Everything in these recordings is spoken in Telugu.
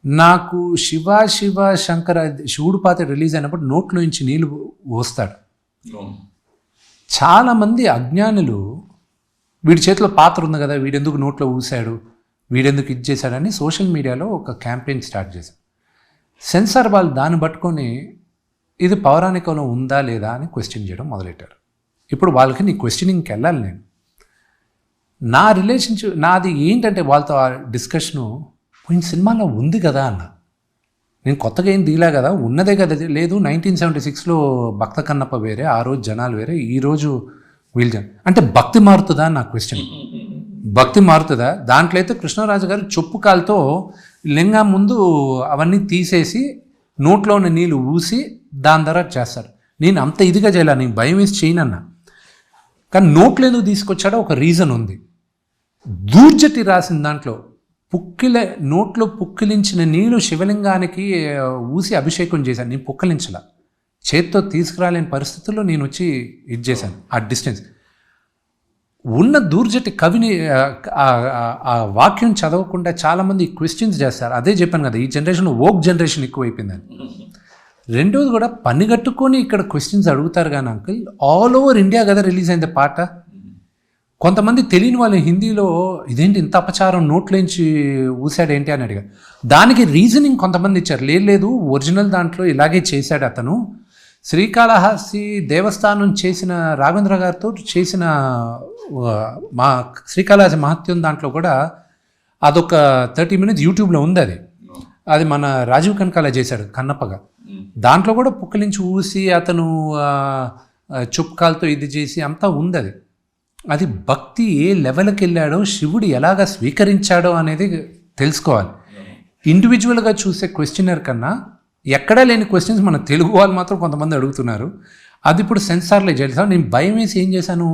నాకు శివ శివ శంకర శివుడు పాత్ర రిలీజ్ అయినప్పుడు నోట్లో నుంచి నీళ్ళు పోస్తాడు. చాలామంది అజ్ఞానులు వీడి చేతిలో పాత్ర ఉంది కదా, వీడెందుకు నోట్లో ఊసాడు, వీడెందుకు ఇది చేశాడని సోషల్ మీడియాలో ఒక క్యాంపెయిన్ స్టార్ట్ చేశారు. సెన్సార్ వాళ్ళు దాన్ని పట్టుకొని ఇది పౌరాణికంలో ఉందా లేదా అని క్వశ్చన్ చేయడం మొదలెట్టారు. ఇప్పుడు వాళ్ళకి నీ క్వశ్చనింగ్కి వెళ్ళాలి. నేను నా రిలేషన్షిప్ నాది ఏంటంటే వాళ్ళతో ఆ డిస్కషను పోయిన సినిమాలో ఉంది కదా అన్న, నేను కొత్తగా ఏం దీలా కదా, ఉన్నదే కదా. లేదు 1976లో భక్త కన్నప్ప వేరే, ఆ రోజు జనాలు వేరే, ఈరోజు వీళ్ళు అంటే భక్తి మారుతుందా అని నా క్వశ్చన్. భక్తి మారుతుందా? దాంట్లో అయితే కృష్ణరాజు గారు చొప్పు కాలుతో లింగం ముందు అవన్నీ తీసేసి నోట్లో ఉన్న నీళ్ళు ఊసి దాని ద్వారా చేస్తారు. నేను అంత ఇదిగా చేయాలి, నేను భయం వేసి చేయనన్నా. కానీ నోట్లో ఎందుకు తీసుకొచ్చాడో ఒక రీజన్ ఉంది. దూర్జటి రాసిన దాంట్లో నోట్లో పుక్కిలించిన నీళ్ళు శివలింగానికి ఊసి అభిషేకం చేశాను. నేను పుక్కిలించలా, చేత్తో తీసుకురాలేని పరిస్థితుల్లో నేను వచ్చి ఇది చేశాను. ఆ డిస్టెన్స్ ఉన్న దూర్జటి కవిని ఆ వాక్యం చదవకుండా చాలామంది క్వశ్చన్స్ చేస్తారు. అదే చెప్పాను కదా, ఈ జనరేషన్లో వోక్ జనరేషన్ ఎక్కువైపోయిందని. రెండోది కూడా పని కట్టుకొని ఇక్కడ క్వశ్చన్స్ అడుగుతారు. కానీ అంకుల్, ఆల్ ఓవర్ ఇండియా కదా రిలీజ్ అయింది పాట. కొంతమంది తెలియని వాళ్ళు హిందీలో ఇదేంటి ఇంత అపచారం నోట్లోంచి ఊసాడు ఏంటి అని అడిగారు. దానికి రీజనింగ్ కొంతమంది ఇచ్చారు. లేదు ఒరిజినల్ దాంట్లో ఇలాగే చేశాడు అతను. శ్రీకాళహస్తి దేవస్థానం చేసిన రాఘవేంద్ర గారితో చేసిన మా శ్రీకాళహస్తి మహత్యం దాంట్లో కూడా అదొక 30 minutes యూట్యూబ్లో ఉంది. అది మన రాజీవ్ కనకాల చేశాడు కన్నప్పగా. దాంట్లో కూడా పుక్కలించి ఊసి అతను చుప్కాలతో ఇది చేసి అంతా ఉంది. అది భక్తి ఏ లెవెల్కి వెళ్ళాడో, శివుడు ఎలాగ స్వీకరించాడో అనేది తెలుసుకోవాలి. ఇండివిజువల్గా చూసే క్వశ్చనర్ కన్నా ఎక్కడా లేని క్వశ్చన్స్ మన తెలుగు వాళ్ళు మాత్రం కొంతమంది అడుగుతున్నారు. అది ఇప్పుడు సెన్సార్లో చేస్తాను. నేను భయం వేసి ఏం చేశాను,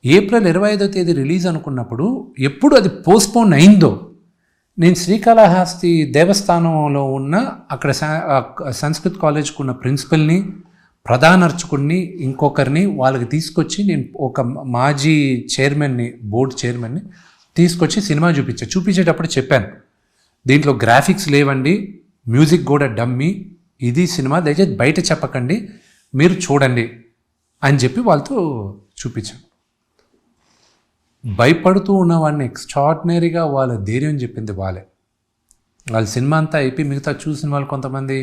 ఏప్రిల్ 25వ తేదీ రిలీజ్ అనుకున్నప్పుడు ఎప్పుడు అది పోస్ట్పోన్ అయిందో, నేను శ్రీకాళహస్తి దేవస్థానంలో ఉన్న అక్కడ సంస్కృత్ కాలేజ్కి ఉన్న ప్రిన్సిపల్ని, ప్రధాన అర్చకుడిని, ఇంకొకరిని వాళ్ళకి తీసుకొచ్చి నేను ఒక మాజీ చైర్మన్ని, బోర్డు చైర్మన్ని తీసుకొచ్చి సినిమా చూపించేటప్పుడు చెప్పాను, దీంట్లో గ్రాఫిక్స్ లేవండి, మ్యూజిక్ కూడా డమ్మీ, ఇది సినిమా, దయచేసి బయట చెప్పకండి, మీరు చూడండి అని చెప్పి వాళ్ళతో చూపించాను. భయపడుతూ ఉన్నవాడిని ఎక్స్ట్రాడినరీగా వాళ్ళ ధైర్యం చెప్పింది వాళ్ళే. వాళ్ళ సినిమా అంతా అయిపోయి మిగతా చూసిన వాళ్ళు కొంతమంది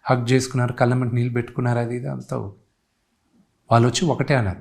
హగ్ చేసుకున్నారు, కళ్ళ వెంట నీళ్ళు పెట్టుకున్నారు, అది ఇది అంతా. వాళ్ళు వచ్చి ఒకటే అన్నారు,